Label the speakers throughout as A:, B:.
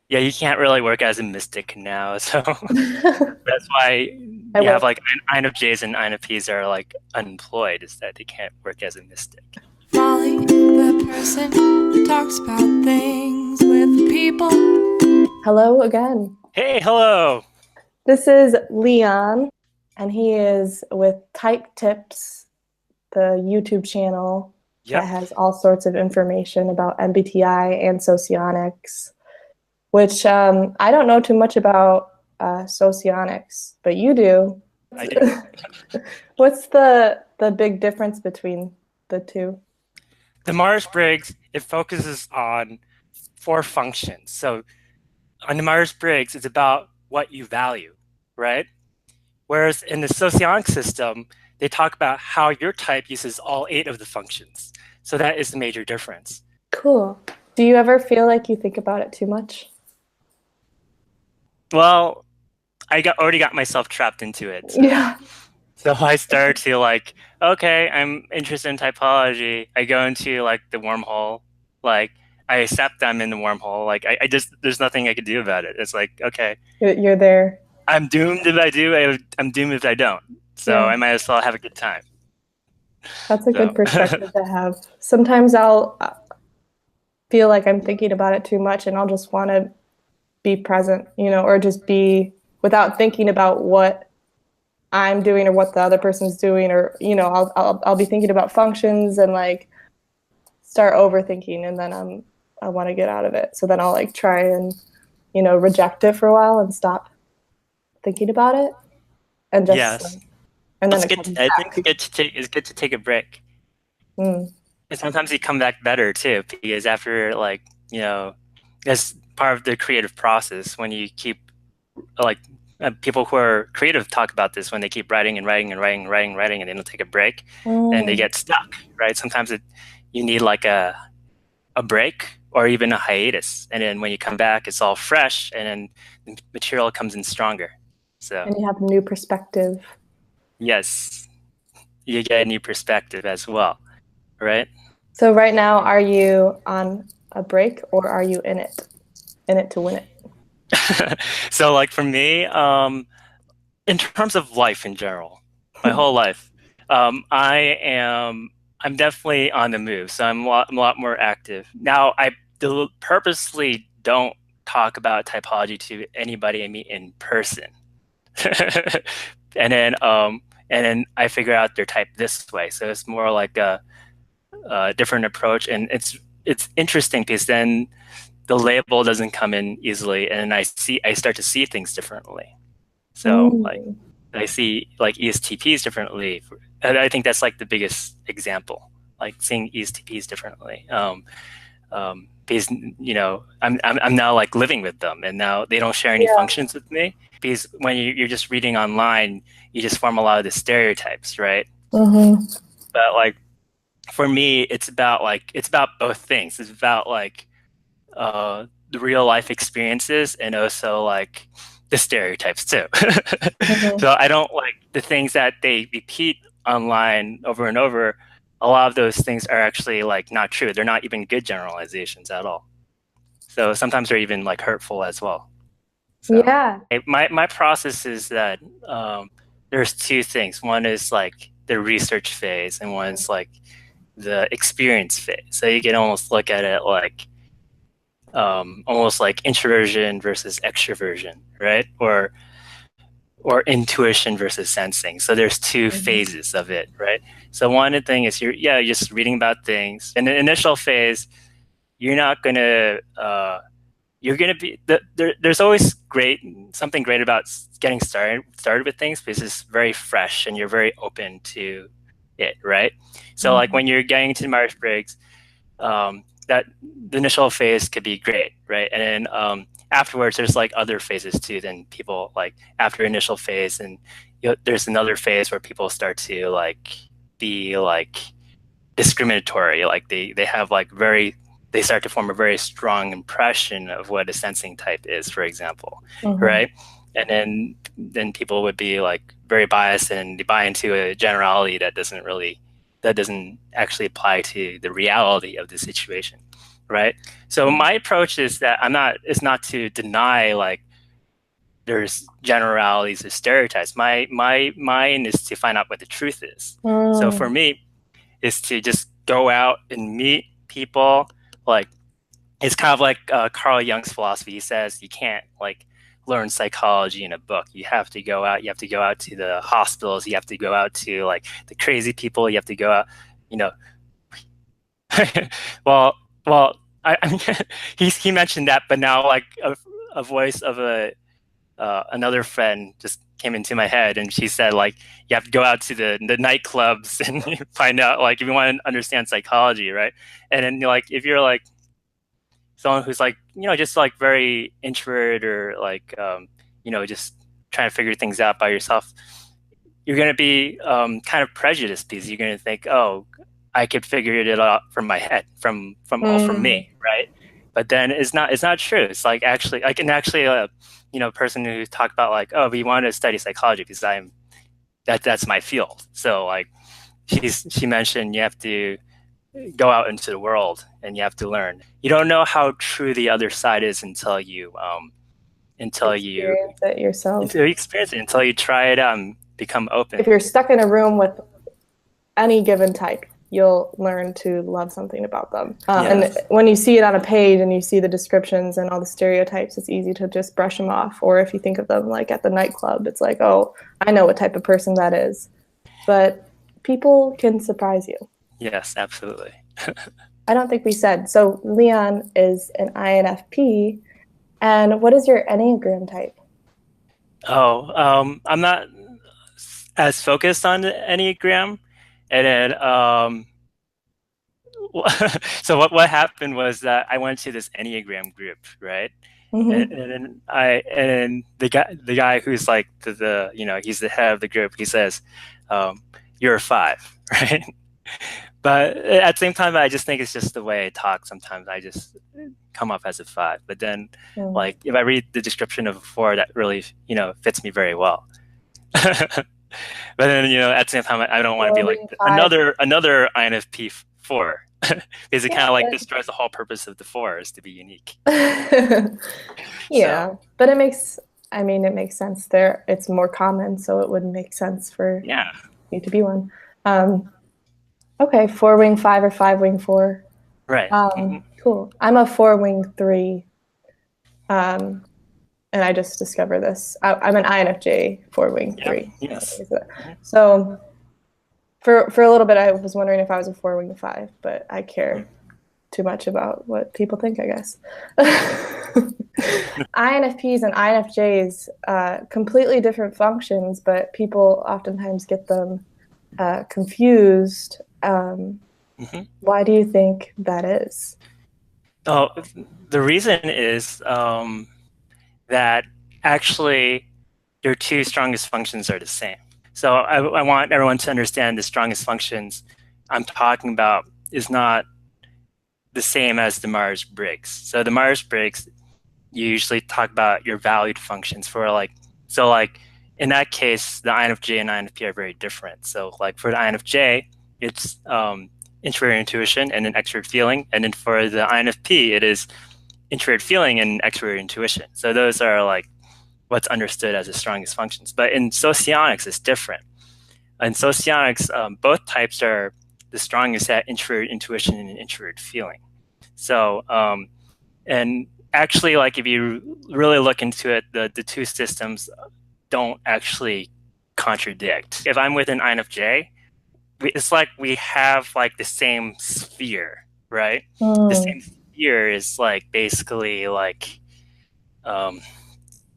A: Yeah, you can't really work as a mystic now, so that's why
B: I
A: you have
B: wish.
A: like INFJs and INFPs are like unemployed, is that they can't work as a mystic.
C: Molly, the person who talks about things with people.
B: Hello again.
A: Hey, hello.
B: This is Leon, and he is with Type Tips, the YouTube channel that
A: Yep.
B: has all sorts of information about MBTI and socionics, which I don't know too much about socionics, but you do.
A: I do.
B: What's the big difference between the two?
A: The Myers-Briggs, it focuses on four functions. So on the Myers-Briggs, it's about what you value, right? Whereas in the socionic system, they talk about how your type uses all eight of the functions. So that is the major difference.
B: Cool. Do you ever feel like you think about it too much?
A: Well, already got myself trapped into it.
B: Yeah.
A: So I start to like, okay, I'm interested in typology. I go into like the wormhole, like I accept I'm in the wormhole. Like I just there's nothing I can do about it. It's like, okay,
B: You're there.
A: I'm doomed if I do, I'm doomed if I don't. So
B: Yeah.
A: I might as well have a good time.
B: That's a good
A: So
B: perspective to have. Sometimes I'll feel like I'm thinking about it too much and I'll just want to be present, or just be without thinking about what I'm doing or what the other person's doing, or I'll be thinking about functions and like start overthinking, and then I want to get out of it. So then I'll like try and reject it for a while and stop thinking about it and just
A: yes,
B: and then
A: it's
B: it
A: good.
B: comes
A: I think
B: back.
A: it's good to take a break.
B: Mm.
A: And sometimes you come back better too, because after like, as part of the creative process, when you keep like people who are creative talk about this when they keep writing and writing and writing and writing and writing and they don't take a break and they
B: Mm.
A: get stuck, right? Sometimes you need like a break or even a hiatus. And then when you come back, it's all fresh and then the material comes in stronger. So
B: And you have a new perspective.
A: yes, you get a new perspective as well, right?
B: So right now, are you on a break or are you in it to win it?
A: So like for me, in terms of life in general, my whole life, I'm definitely on the move. So I'm a lot more active now. I purposely don't talk about typology to anybody I meet in person, and then I figure out their type this way. So it's more like a different approach, and it's interesting because then the label doesn't come in easily, and I start to see things differently. So like
B: Mm.
A: I see like ESTPs differently. And I think that's like the biggest example, like seeing ESTPs differently. Because I'm now like living with them, and now they don't share any
B: Yeah.
A: functions with me. Because when you're just reading online, you just form a lot of the stereotypes, right?
B: Hmm.
A: But like for me, it's about both things. It's about like the real life experiences and also like the stereotypes too.
B: Hmm.
A: So I don't like the things that they repeat online over and over. A lot of those things are actually like not true. They're not even good generalizations at all. So sometimes they're even like hurtful as well. So
B: Yeah.
A: my process is that there's two things. One is like the research phase, and one is like the experience phase. So you can almost look at it like almost like introversion versus extroversion, right? Or intuition versus sensing. So there's two
B: Hmm.
A: phases of it, right? So one thing is you're just reading about things. In the initial phase, you're not gonna you're gonna be there's always something great about getting started with things because it's very fresh and you're very open to it, right? So like
B: Hmm.
A: when you're getting into Myers-Briggs, that the initial phase could be great, right? And then afterwards, there's like other phases too. Then people like after initial phase, and there's another phase where people start to like be like discriminatory. Like they have like they start to form a very strong impression of what a sensing type is, for example,
B: Hmm.
A: right? And then people would be like very biased and they buy into a generality that doesn't actually apply to the reality of the situation. right? So my approach is that it's not to deny like there's generalities or stereotypes. Mine is to find out what the truth is. So for me, is to just go out and meet people. Like, it's kind of like Carl Jung's philosophy. He says you can't like learn psychology in a book. You have to go out. You have to go out to the hospitals. You have to go out to like the crazy people. You have to go out, you know. well, I mean, he mentioned that, but now like a voice of another friend just came into my head, and she said like you have to go out to the nightclubs and find out like if you want to understand psychology, right? And then like if you're like someone who's like just like very introverted or like just trying to figure things out by yourself, you're going to be kind of prejudiced because you're going to think, oh, I could figure it out from my head, from me, right? But then it's not true. It's like actually I can actually person who talked about like, oh, we want to study psychology because that's my field. So like she mentioned you have to go out into the world and you have to learn. You don't know how true the other side is until you
B: experience it yourself.
A: Until you experience it, until you try it out and become open.
B: If you're stuck in a room with any given type, you'll learn to love something about them. And when you see it on a page and you see the descriptions and all the stereotypes, it's easy to just brush them off. Or if you think of them like at the nightclub, it's like, oh, I know what type of person that is. But people can surprise you.
A: Yes, absolutely.
B: I don't think we said. So Leon is an INFP. And what is your Enneagram type?
A: Oh, I'm not as focused on the Enneagram. And then, so what happened was that I went to this Enneagram group, right? Mm-hmm. And then the guy who's like he's the head of the group. He says, "You're a 5," right? But at the same time, I just think it's just the way I talk. Sometimes I just come off as a 5. But then, like if I read the description of a 4, that really fits me very well. But then, at the same time, I don't want to be like another INFP 4 because it kind of like destroys the whole purpose of the 4 is to be unique.
B: Yeah, so. But it makes sense there. It's more common, so it would make sense for you to be one. Okay, 4-wing 5 or 5-wing 4.
A: Right.
B: Cool. I'm a 4-wing 3. And I just discovered this. I'm an INFJ 4-wing 3.
A: Yes.
B: So for a little bit, I was wondering if I was a 4-wing 5, but I care too much about what people think, I guess. INFPs and INFJs, completely different functions, but people oftentimes get them confused. Why do you think that is?
A: Oh, the reason is that actually your 2 strongest functions are the same. So I want everyone to understand the strongest functions I'm talking about is not the same as the Myers-Briggs. So the Myers-Briggs, you usually talk about your valued functions for like in that case, the INFJ and INFP are very different. So like for the INFJ, it's introverted intuition and an extrovert feeling. And then for the INFP, it is introverted feeling and extrovert intuition. So those are like what's understood as the strongest functions. But in socionics, it's different. In socionics, both types are the strongest at introverted intuition and introverted feeling. So, and actually, like if you really look into it, the 2 systems don't actually contradict. If I'm with an INFJ, it's like we have like the same sphere, right? The same sphere is like basically like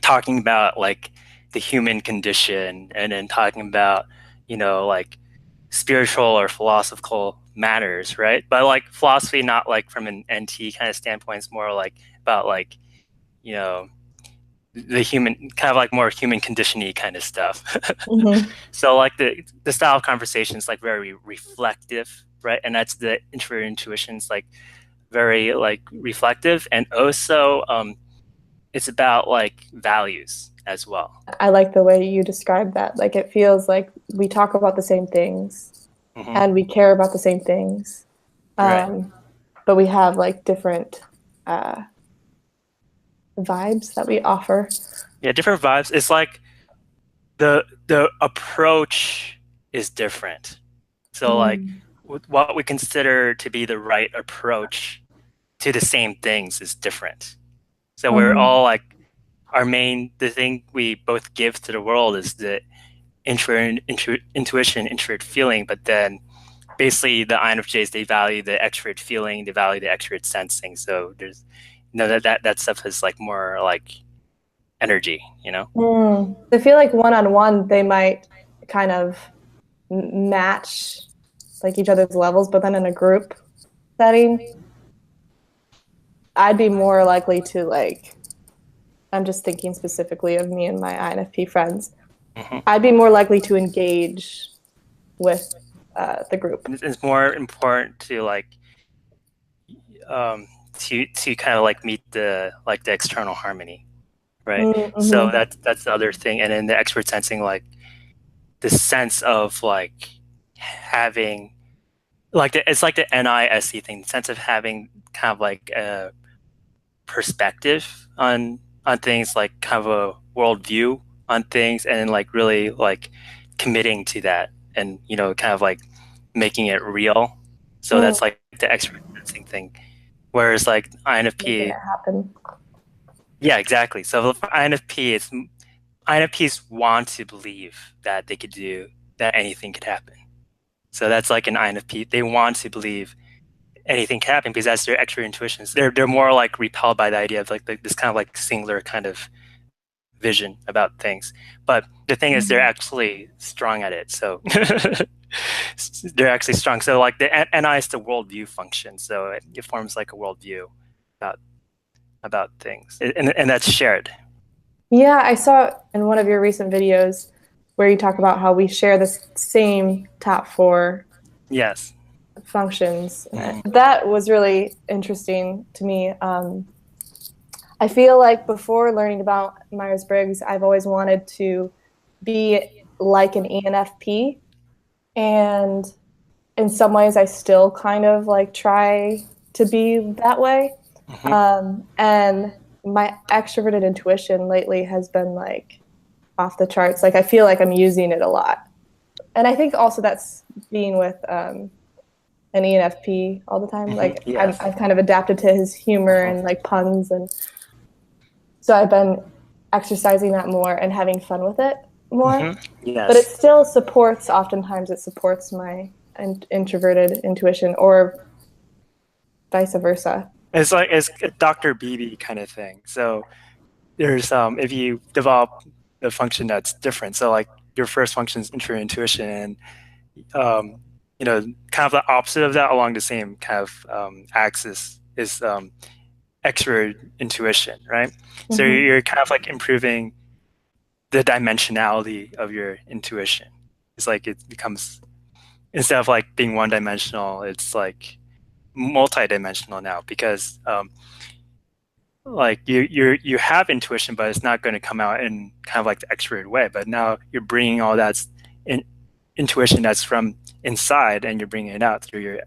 A: talking about like the human condition, and then talking about like spiritual or philosophical matters, right? But like philosophy, not like from an NT kind of standpoint, it's more like about like the human, kind of like more human condition-y kind of stuff. So like the style of conversation is like very reflective, right? And that's the introverted intuition's like very like reflective, and also it's about like values as well.
B: I like the way you describe that. Like it feels like we talk about the same things and we care about the same things.
A: Right.
B: but we have like different vibes that we offer.
A: Yeah, different vibes. It's like the approach is different. So like what we consider to be the right approach to the same things is different. So we're all like the thing we both give to the world is the intuition, introvert feeling, but then basically the INFJs, they value the extrovert feeling, they value the extrovert sensing. So there's that stuff is like more like energy, you know?
B: I feel like one-on-one they might kind of match like each other's levels, but then in a group setting, I'd be more likely to like, I'm just thinking specifically of me and my INFP friends. I'd be more likely to engage with the group.
A: It's more important to like to kind of like meet the external harmony, right? So that's the other thing. And then the expert sensing, like the sense of like having like it's like the NISE thing, the sense of having kind of like a perspective on things, like kind of a worldview on things, and then like really like committing to that, and you know, kind of like making it real. So that's like the expert sensing thing. Whereas like INFP, yeah, exactly. So for INFP, INFPs want to believe that they could do that, anything could happen. So that's like an INFP. They want to believe anything can happen because that's their extra intuitions. They're more like repelled by the idea of like this kind of like singular kind of vision about things. But the thing is, they're actually strong at it. So they're actually strong. So like the NI is the worldview function. So it forms like a worldview about things, and that's shared.
B: Yeah, I saw in one of your recent videos where you talk about how we share the same top 4
A: yes
B: functions. That was really interesting to me. I feel like before learning about Myers-Briggs, I've always wanted to be like an ENFP, and in some ways I still kind of like try to be that way. And my extroverted intuition lately has been like off the charts. Like I feel like I'm using it a lot. And I think also that's being with an ENFP all the time. Like
A: yes.
B: I've kind of adapted to his humor and like puns, and so I've been exercising that more and having fun with it more.
A: Yes.
B: But it still supports, oftentimes it supports my introverted intuition, or vice versa.
A: It's like it's a Dr. BB kind of thing. So there's if you develop a function that's different, so like your first function is introvert intuition, and you know, kind of the opposite of that along the same kind of axis is extrovert intuition, right? So you're kind of like improving the dimensionality of your intuition. It's like it becomes, instead of like being one-dimensional, it's like multi-dimensional now, because like you have intuition, but it's not going to come out in kind of like the extroverted way. But now you're bringing all that intuition that's from inside, and you're bringing it out through your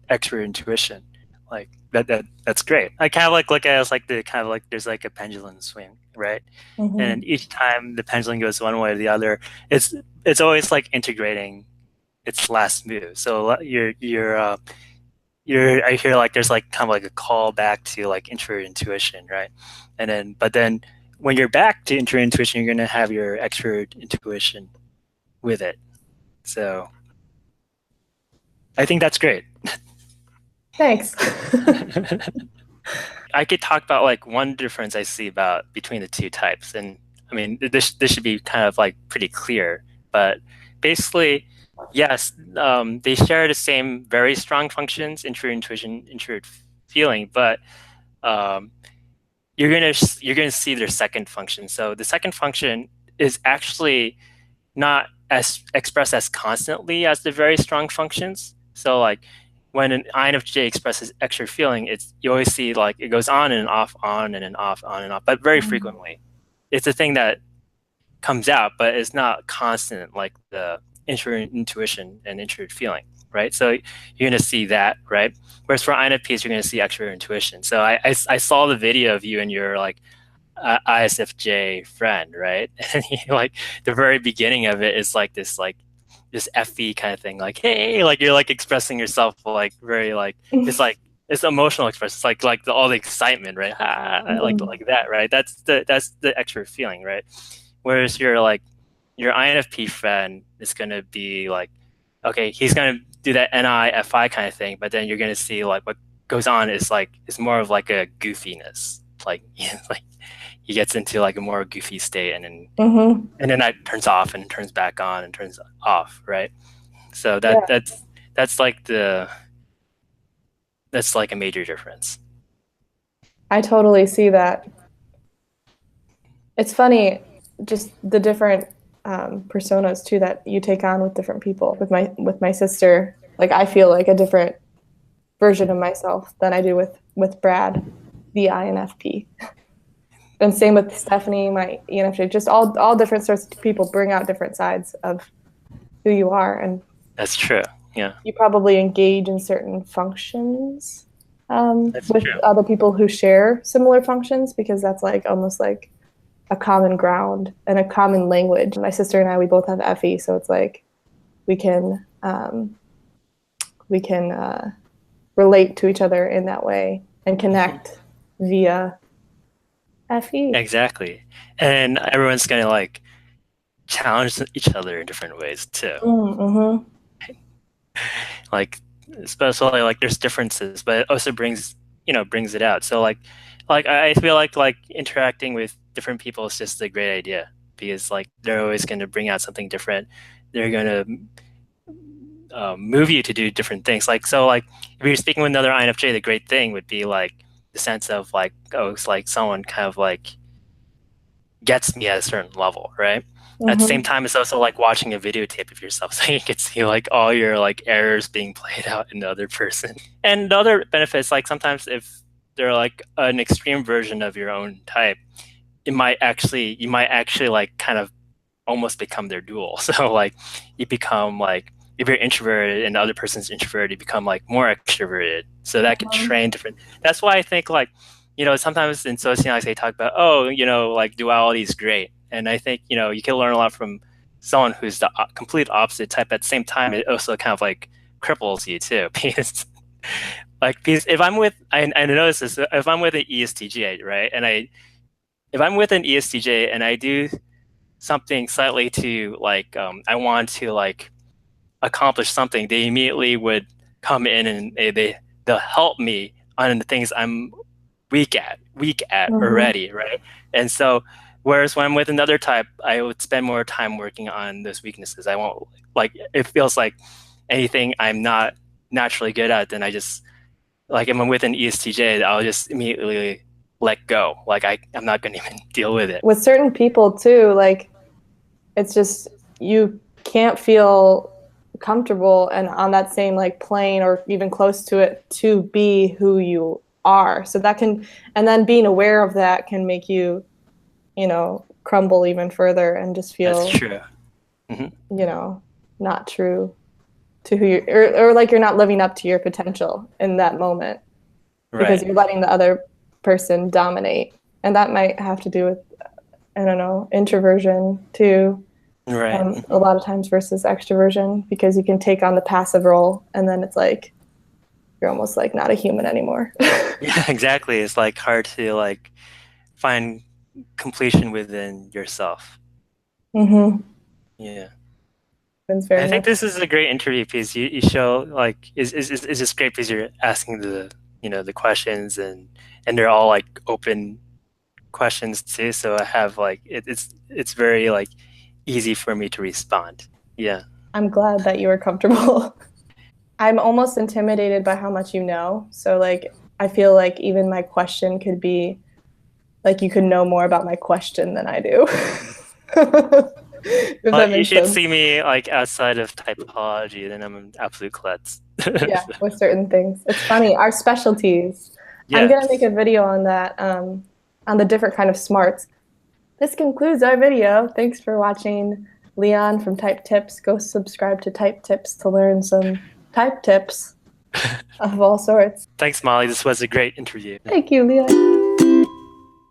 A: extrovert intuition. Like that's great. I kind of like look at it as like the kind of like there's like a pendulum swing, right? And each time the pendulum goes one way or the other, it's always like integrating its last move. So I hear like there's like kind of like a call back to like introvert intuition, right? And then when you're back to introvert intuition, you're gonna have your extrovert intuition with it. So I think that's great.
B: Thanks.
A: I could talk about like one difference I see about between the two types, and I mean this should be kind of like pretty clear, but basically, yes, they share the same very strong functions: introvert intuition, introvert feeling, but you're gonna see their second function. So the second function is actually not as expressed as constantly as the very strong functions. So like when an INFJ expresses extra feeling, you always see like it goes on and off, on and then off, on and off, but very frequently. It's a thing that comes out, but it's not constant like the introvert intuition and introvert feeling, right? So you're going to see that, right? Whereas for INFPs, you're going to see extrovert intuition. So I saw the video of you and your like ISFJ friend, right? And like the very beginning of it is like this FE kind of thing, like hey, like you're like expressing yourself like very like it's emotional expression. It's like all the excitement, right? Like that, right? That's the extrovert feeling, right? Whereas your INFP friend is gonna be like, okay, he's gonna do that NI-FI kind of thing, but then you're gonna see like what goes on is like it's more of like a goofiness, like like he gets into like a more goofy state, and then that turns off and turns back on and turns off, right? So that's like a major difference.
B: I totally see that. It's funny, just the different personas too that you take on with different people. With my sister, like I feel like a different version of myself than I do with Brad, the INFP. And same with Stephanie, my ENFJ. Just all different sorts of people bring out different sides of who you are, and
A: That's true. Yeah,
B: you probably engage in certain functions
A: that's
B: with
A: true.
B: other people who share similar functions, because that's like almost like a common ground and a common language. My sister and I, we both have FE, so it's like we can relate to each other in that way and connect via FE.
A: Exactly. And everyone's gonna like challenge each other in different ways too.
B: Mm-hmm.
A: Like especially like there's differences, but it also brings it out. So like I feel like interacting with different people is just a great idea, because like they're always going to bring out something different. They're going to move you to do different things. Like so like if you're speaking with another INFJ, the great thing would be like the sense of like, oh, it's like someone kind of like gets me at a certain level, right? At the same time, it's also like watching a videotape of yourself, so you can see like all your like errors being played out in the other person. And the other benefits, like sometimes if they're like an extreme version of your own type, you might actually like kind of almost become their dual. So like you become like, if you're introverted and the other person's introverted, you become like more extroverted. So that could train different. That's why I think like, sometimes in sociology they talk about, oh, like duality is great. And I think, you can learn a lot from someone who's the complete opposite type. At the same time, it also kind of like cripples you too. Because if I'm with, I notice this, if I'm with an ESTJ, right? And if I'm with an ESTJ and I do something slightly to like, I want to like accomplish something, they immediately would come in and they'll help me on the things I'm weak at already, right? And so, whereas when I'm with another type, I would spend more time working on those weaknesses. I won't like, it feels like anything I'm not naturally good at, then I just like, if I'm with an ESTJ, I'll just immediately let go. Like I'm not going to even deal with it.
B: With certain people too, like it's just you can't feel comfortable and on that same like plane or even close to it to be who you are. So that can, and then being aware of that can make you, crumble even further and just feel,
A: That's true.
B: not true to who you, or like you're not living up to your potential in that moment because you're letting the other person dominate. And that might have to do with, I don't know, introversion too.
A: Right.
B: A lot of times versus extroversion, because you can take on the passive role and then it's like you're almost like not a human anymore.
A: Yeah, exactly. It's like hard to like find completion within yourself. Yeah. I think this is a great interview because you show like is just great because you're asking the questions and they're all like open questions too. So I have like it's very like easy for me to respond. Yeah.
B: I'm glad that you were comfortable. I'm almost intimidated by how much you know. So like I feel like even my question could be like you could know more about my question than I do.
A: Well, you should see me like outside of typology, then I'm an absolute klutz.
B: Yeah, with certain things. It's funny, our specialties. Yes. I'm gonna make a video on that, on the different kind of smarts. This concludes our video. Thanks for watching. Leon from Type Tips. Go subscribe to Type Tips to learn some type tips of all sorts.
A: Thanks, Molly. This was a great interview.
B: Thank you, Leah.